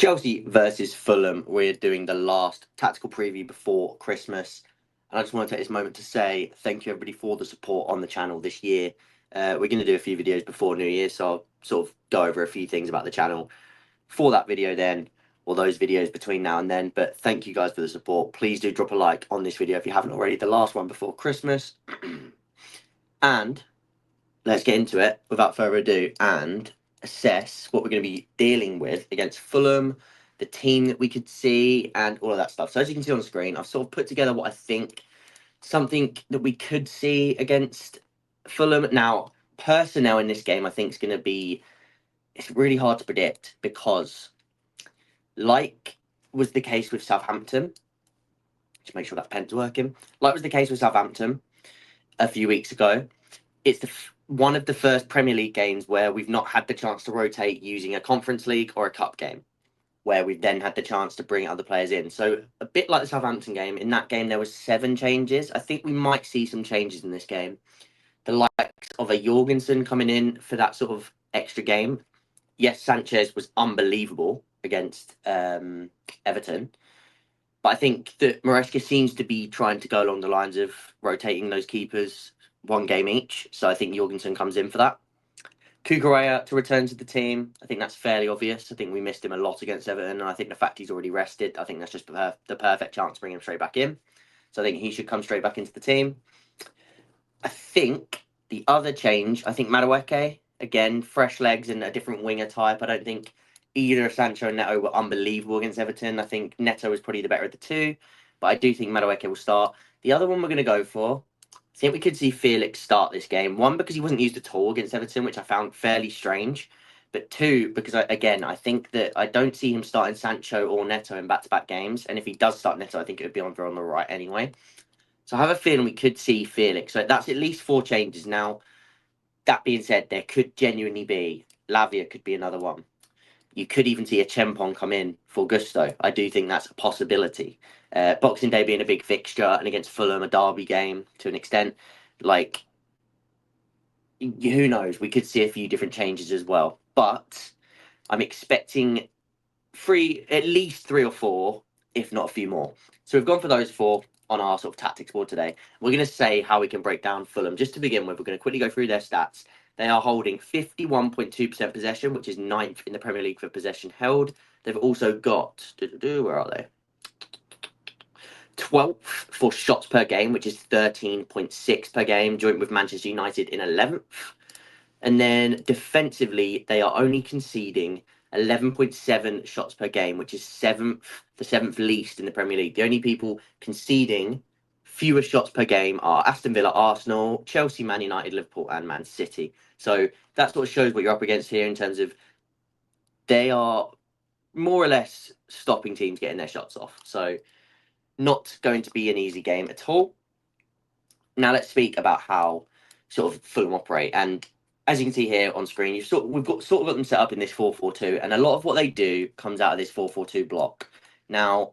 Chelsea versus Fulham. We're doing the last tactical preview before Christmas. And I just want to take this moment to say thank you, everybody, for the support on the channel this year. We're going to do a few videos before New Year, so I'll sort of go over a few things about the channel for that video then, or those videos between now and then. But thank you guys for the support. Please do drop a like on this video if you haven't already, the last one before Christmas. And let's get into it without further ado and assess what we're going to be dealing with against Fulham, the team that we could see, and all of that stuff. So as you can see on the screen, I've sort of put together what I think, something that we could see against Fulham. Now, personnel in this game, I think, is going to be, it's really hard to predict because, like was the case with Southampton, just make sure that pen's working, like was the case with Southampton a few weeks ago, it's one of the first Premier League games where we've not had the chance to rotate using a Conference League or a Cup game, where we've then had the chance to bring other players in. So a bit like the Southampton game, in that game there was 7 changes. I think we might see some changes in this game. The likes of a Jorgensen coming in for that sort of extra game. Yes, Sanchez was unbelievable against Everton. But I think that Maresca seems to be trying to go along the lines of rotating those keepers 1 game each. So I think Jorgensen comes in for that. Kukurea to return to the team. I think that's fairly obvious. I think we missed him a lot against Everton. And I think the fact he's already rested, I think that's just the perfect chance to bring him straight back in. So I think he should come straight back into the team. I think the other change, I think Madueke, again, fresh legs and a different winger type. I don't think either Sancho and Neto were unbelievable against Everton. I think Neto was probably the better of the two. But I do think Madueke will start. The other one we're going to go for, I think we could see Felix start this game. 1, because he wasn't used at all against Everton, which I found fairly strange. But 2, because, I think that I don't see him starting Sancho or Neto in back-to-back games. And if he does start Neto, I think it would be on the right anyway. So I have a feeling we could see Felix. So that's at least 4 changes. Now, that being said, there could genuinely be, Lavia could be another one. You could even see a Chempon come in for Gusto. I do think that's a possibility. Boxing Day being a big fixture, and against Fulham, a derby game to an extent. Like, who knows? We could see a few different changes as well. But I'm expecting at least 3 or 4, if not a few more. So we've gone for those 4 on our sort of tactics board today. We're going to say how we can break down Fulham. Just to begin with, we're going to quickly go through their stats. They are holding 51.2% possession, which is 9th in the Premier League for possession held. They've also got, where are they? 12th for shots per game, which is 13.6 per game, joint with Manchester United in 11th. And then defensively, they are only conceding 11.7 shots per game, which is 7th, the 7th least in the Premier League. The only people conceding fewer shots per game are Aston Villa, Arsenal, Chelsea, Man United, Liverpool, and Man City. So that sort of shows what you're up against here in terms of they are more or less stopping teams getting their shots off. So not going to be an easy game at all. Now let's speak about how sort of Fulham operate. And as you can see here on screen, we've got them set up in this 4-4-2, and a lot of what they do comes out of this 4-4-2 block. Now,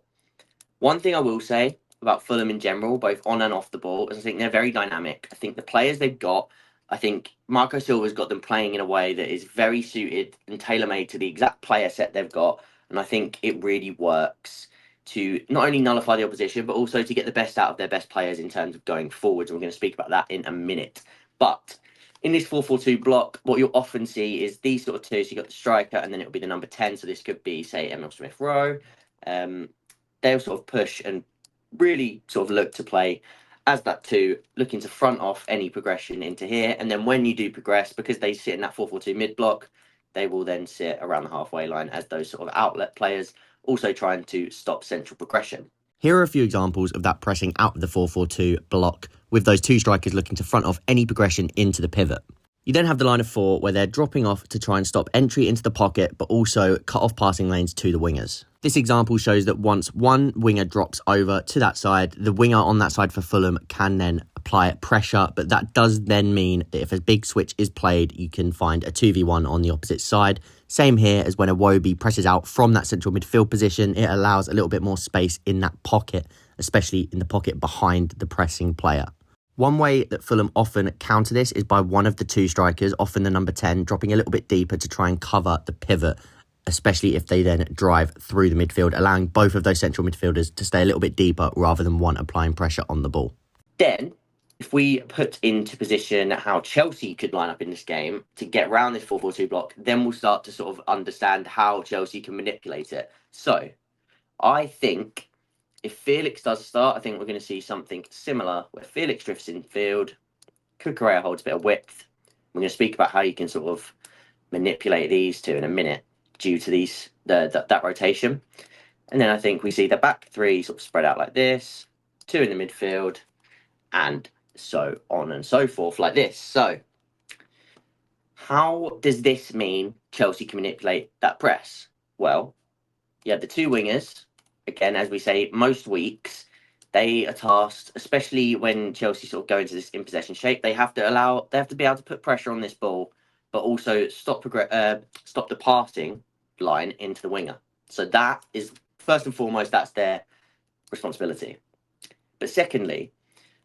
one thing I will say about Fulham in general, both on and off the ball, is I think they're very dynamic. I think the players they've got, I think Marco Silva's got them playing in a way that is very suited and tailor-made to the exact player set they've got, and I think it really works to not only nullify the opposition, but also to get the best out of their best players in terms of going forwards. And we're going to speak about that in a minute. But in this 4-4-2 block, what you'll often see is these sort of two. So you've got the striker, and then it'll be the number 10. So this could be, say, Emil Smith-Rowe. They'll sort of push and really sort of look to play as that 2, looking to front off any progression into here. And then when you do progress, because they sit in that 4-4-2 mid-block, they will then sit around the halfway line as those sort of outlet players, also trying to stop central progression. Here are a few examples of that pressing out of the 4-4-2 block, with those 2 strikers looking to front off any progression into the pivot. You then have the line of 4 where they're dropping off to try and stop entry into the pocket, but also cut off passing lanes to the wingers. This example shows that once one winger drops over to that side, the winger on that side for Fulham can then apply pressure, but that does then mean that if a big switch is played, you can find a 2v1 on the opposite side. Same here as when Iwobi presses out from that central midfield position, it allows a little bit more space in that pocket, especially in the pocket behind the pressing player. One way that Fulham often counter this is by one of the 2 strikers, often the number 10, dropping a little bit deeper to try and cover the pivot especially if they then drive through the midfield, allowing both of those central midfielders to stay a little bit deeper rather than one applying pressure on the ball. Then, if we put into position how Chelsea could line up in this game to get around this 4-4-2 block, then we'll start to sort of understand how Chelsea can manipulate it. So, I think if Felix does start, I think we're going to see something similar where Felix drifts in field, Cucurella holds a bit of width. We're going to speak about how you can sort of manipulate these two in a minute due to that rotation. And then I think we see the back three sort of spread out like this, two in the midfield, and so on and so forth like this. So how does this mean Chelsea can manipulate that press? Well, you have the two wingers. Again, as we say, most weeks they are tasked, especially when Chelsea sort of go into this in possession shape. They have to be able to put pressure on this ball, but also stop the passing line into the winger. So that is first and foremost, that's their responsibility. But secondly,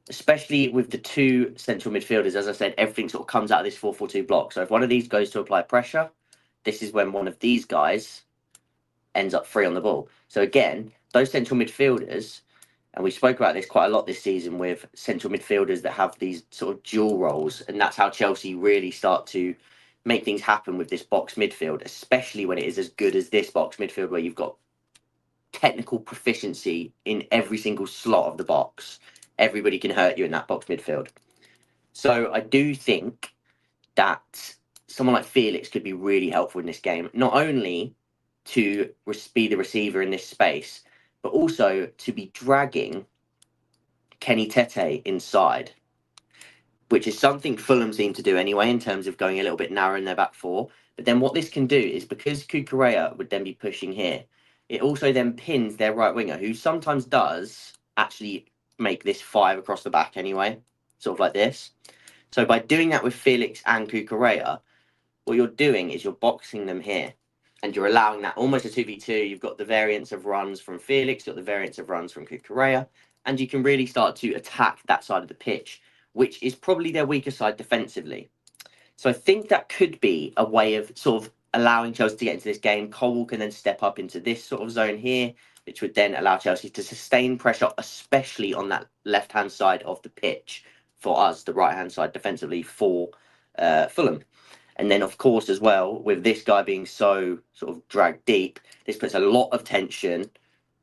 especially with the two central midfielders, as I said, everything sort of comes out of this 4-4-2 block. So if one of these goes to apply pressure, this is when one of these guys ends up free on the ball. So again, those central midfielders, and we spoke about this quite a lot this season with central midfielders that have these sort of dual roles, and that's how Chelsea really start to make things happen with this box midfield, especially when it is as good as this box midfield where you've got technical proficiency in every single slot of the box. Everybody can hurt you in that box midfield. So I do think that someone like Felix could be really helpful in this game, not only to be the receiver in this space, but also to be dragging Kenny Tete inside, which is something Fulham seem to do anyway in terms of going a little bit narrow in their back four. But then what this can do is because Cucurella would then be pushing here, it also then pins their right winger, who sometimes does actually make this five across the back anyway, sort of like this. So by doing that with Felix and Cucurella, what you're doing is you're boxing them here. And you're allowing that almost a 2v2. You've got the variance of runs from Felix, you've got the variance of runs from Cucurella, and you can really start to attack that side of the pitch, which is probably their weaker side defensively. So I think that could be a way of sort of allowing Chelsea to get into this game. Cole can then step up into this sort of zone here, which would then allow Chelsea to sustain pressure, especially on that left-hand side of the pitch for us, the right-hand side defensively for Fulham. And then, of course, as well, with this guy being so sort of dragged deep, this puts a lot of tension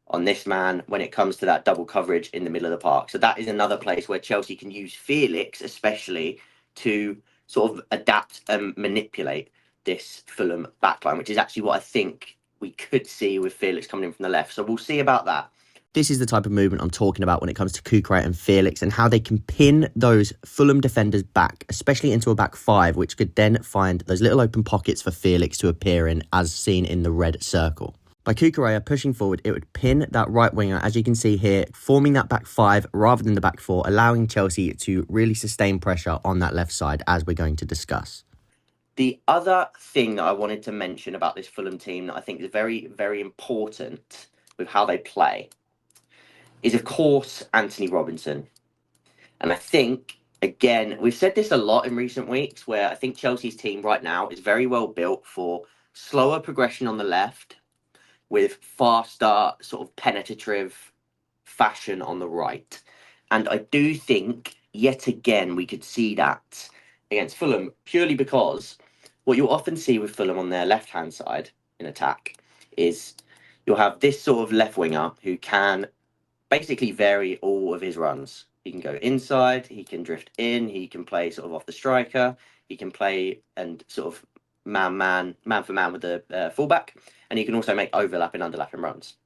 on this man when it comes to that double coverage in the middle of the park. So that is another place where Chelsea can use Felix, especially, to sort of adapt and manipulate this Fulham backline, which is actually what I think we could see with Felix coming in from the left. So we'll see about that. This is the type of movement I'm talking about when it comes to Cucurella and Felix and how they can pin those Fulham defenders back, especially into a back five, which could then find those little open pockets for Felix to appear in, as seen in the red circle. By Cucurella pushing forward, it would pin that right winger, as you can see here, forming that back five rather than the back four, allowing Chelsea to really sustain pressure on that left side, as we're going to discuss. The other thing that I wanted to mention about this Fulham team that I think is very, very important with how they play is, of course, Anthony Robinson. And I think, again, we've said this a lot in recent weeks, where I think Chelsea's team right now is very well built for slower progression on the left with faster, sort of penetrative fashion on the right. And I do think, yet again, we could see that against Fulham, purely because what you'll often see with Fulham on their left-hand side in attack is you'll have this sort of left winger who can basically vary all of his runs. He can go inside, he can drift in, he can play sort of off the striker, he can play and sort of man for man with the fullback, and he can also make overlapping, underlapping runs.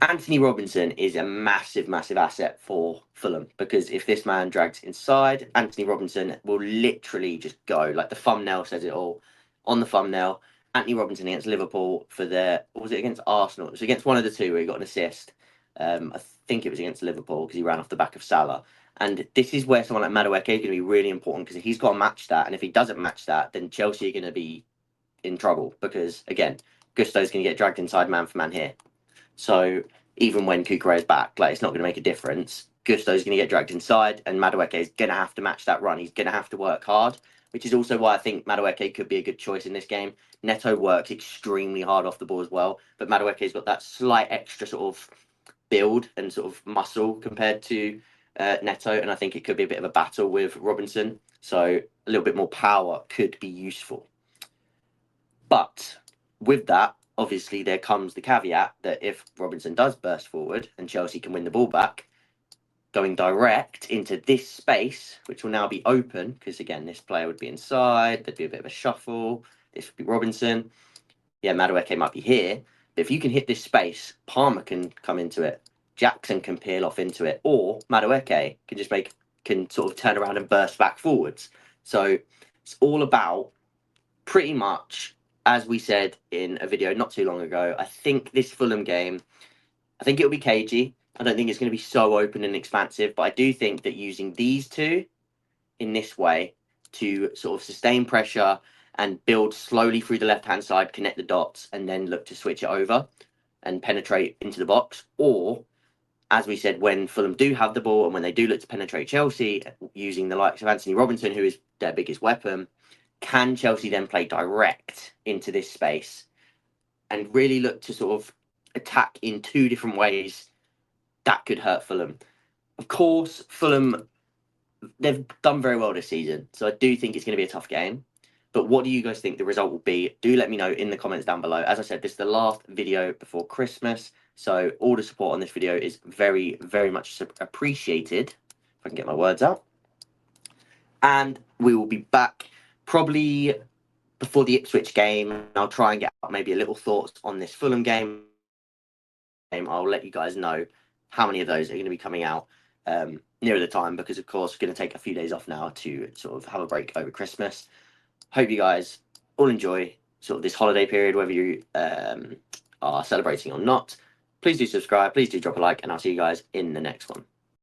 Anthony Robinson is a massive, massive asset for Fulham, because if this man drags inside, Anthony Robinson will literally just go, like the thumbnail says it all. On the thumbnail, Anthony Robinson against Liverpool for their, or was it against Arsenal? It was against one of the two where he got an assist. I think it was against Liverpool because he ran off the back of Salah. And this is where someone like Madueke is going to be really important, because he's got to match that. And if he doesn't match that, then Chelsea are going to be in trouble, because, again, Gusto's going to get dragged inside man for man here. So even when Cucurella's back, like, it's not going to make a difference. Gusto's going to get dragged inside, and Madueke is going to have to match that run. He's going to have to work hard. which is also why I think Madueke could be a good choice in this game. Neto works extremely hard off the ball as well, but Madueke's got that slight extra sort of build and sort of muscle compared to Neto, and I think it could be a bit of a battle with Robinson. So a little bit more power could be useful. But with that, obviously, there comes the caveat that if Robinson does burst forward and Chelsea can win the ball back, going direct into this space, which will now be open, because again, this player would be inside, there'd be a bit of a shuffle, this would be Robinson. Yeah, Madueke might be here, but if you can hit this space, Palmer can come into it, Jackson can peel off into it, or Madueke can sort of turn around and burst back forwards. So it's all about pretty much, as we said in a video not too long ago, I think this Fulham game, I think it'll be cagey. I don't think it's going to be so open and expansive, but I do think that using these two in this way to sort of sustain pressure and build slowly through the left-hand side, connect the dots, and then look to switch it over and penetrate into the box. Or, as we said, when Fulham do have the ball and when they do look to penetrate Chelsea, using the likes of Anthony Robinson, who is their biggest weapon, can Chelsea then play direct into this space and really look to sort of attack in two different ways? That could hurt Fulham. Of course, Fulham, they've done very well this season, so I do think it's going to be a tough game. But what do you guys think the result will be? Do let me know in the comments down below. As I said, this is the last video before Christmas, so all the support on this video is very, very much appreciated. If I can get my words out. And we will be back probably before the Ipswich game. I'll try and get maybe a little thoughts on this Fulham game. I'll let you guys know how many of those are going to be coming out nearer the time, because of course we're going to take a few days off now to sort of have a break over Christmas. Hope you guys all enjoy sort of this holiday period, whether you are celebrating or not. Please do subscribe, please do drop a like, and I'll see you guys in the next one.